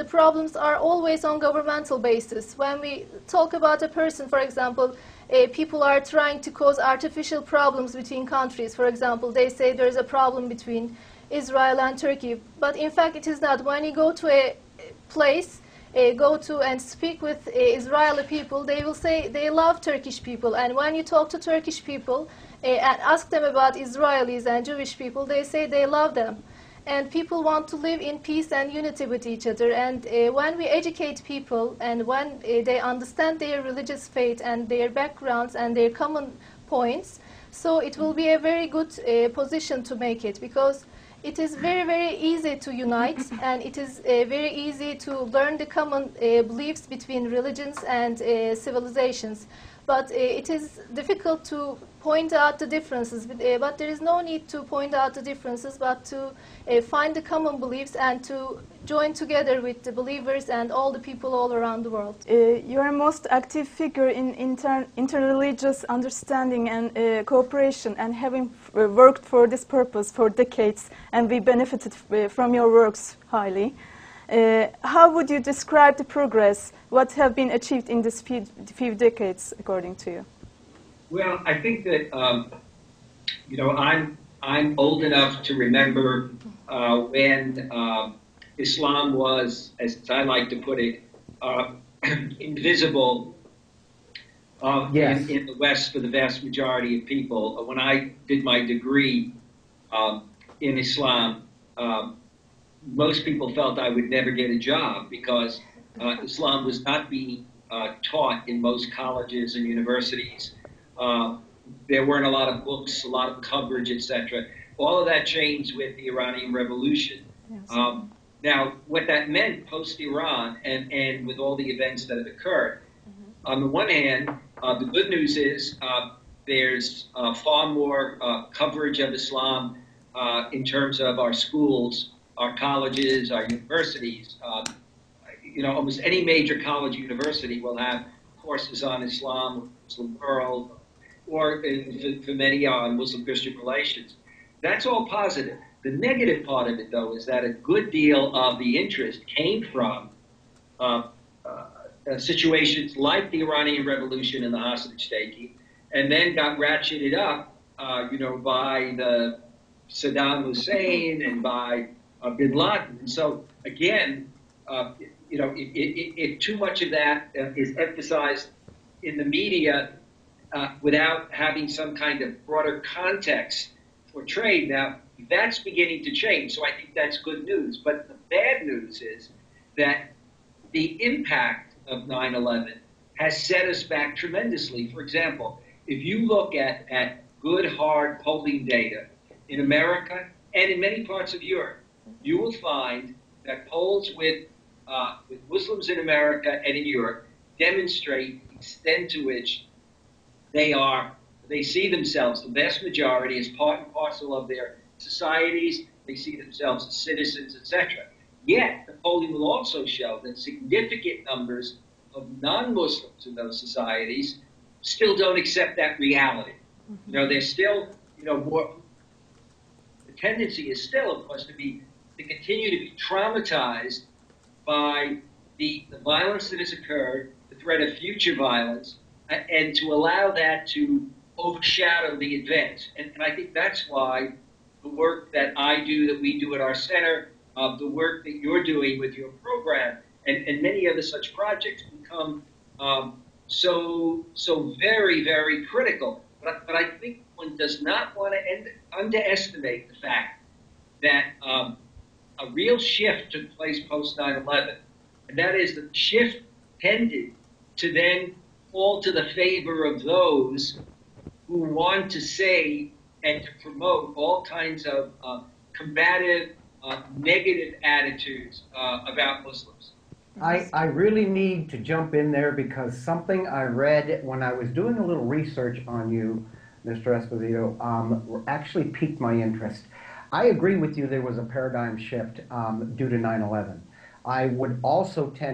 The problems are always on governmental basis. When we talk about a person, for example, people are trying to cause artificial problems between countries. For example, they say there is a problem between Israel and Turkey, but in fact it is not. When you go to a place, go to and speak with Israeli people, they will say they love Turkish people. And when you talk to Turkish people and ask them about Israelis and Jewish people, they say they love them. And people want to live in peace and unity with each other. And when we educate people and when they understand their religious faith and their backgrounds and their common points, so it will be a very good position to make it, because it is very, very easy to unite, and it is very easy to learn the common beliefs between religions and civilizations. But it is difficult to point out the differences. But there is no need to point out the differences, but to find the common beliefs and to join together with the believers and all the people all around the world. You are a most active figure in interreligious understanding and cooperation, and having worked for this purpose for decades, and we benefited from your works highly. How would you describe the progress, what have been achieved in these few decades, according to you? Well, I think that, you know, I'm old enough to remember when Islam was, as I like to put it, invisible yes. in the West for the vast majority of people. When I did my degree in Islam, most people felt I would never get a job because Islam was not being taught in most colleges and universities. There weren't a lot of books, a lot of coverage, etc. All of that changed with the Iranian Revolution. Yes. Now, what that meant post-Iran and with all the events that have occurred, on the one hand, the good news is there's far more coverage of Islam in terms of our schools, our colleges, our universities. You know, almost any major college university will have courses on Islam, Muslim world, or for many on Muslim-Christian relations. That's all positive. The negative part of it, though, is that a good deal of the interest came from situations like the Iranian Revolution and the hostage taking, and then got ratcheted up, you know, by the Saddam Hussein and by bin Laden. And so, again, you know, if too much of that is emphasized in the media without having some kind of broader context portrayed, now that's beginning to change. So I think that's good news. But the bad news is that the impact of 9/11 has set us back tremendously. For example, if you look at good, hard polling data in America and in many parts of Europe, you will find that polls with Muslims in America and in Europe demonstrate the extent to which they see themselves, the vast majority, as part and parcel of their societies. They see themselves as citizens, etc. Yet, the polling will also show that significant numbers of non-Muslims in those societies still don't accept that reality. Mm-hmm. You know, they're still, you know, more. The tendency is still, of course, to continue to be traumatized by the violence that has occurred, the threat of future violence, and to allow that to overshadow the events. And I think that's why the work that I do, that we do at our center, the work that you're doing with your program, and many other such projects become so very, very critical. But I think one does not want to underestimate the fact that a real shift took place post 9/11, and that is that the shift tended to then fall to the favor of those who want to say and to promote all kinds of combative, negative attitudes about Muslims. I really need to jump in there because something I read when I was doing a little research on you, Mr. Esposito, actually piqued my interest. I agree with you there was a paradigm shift due to 9/11. I would also tend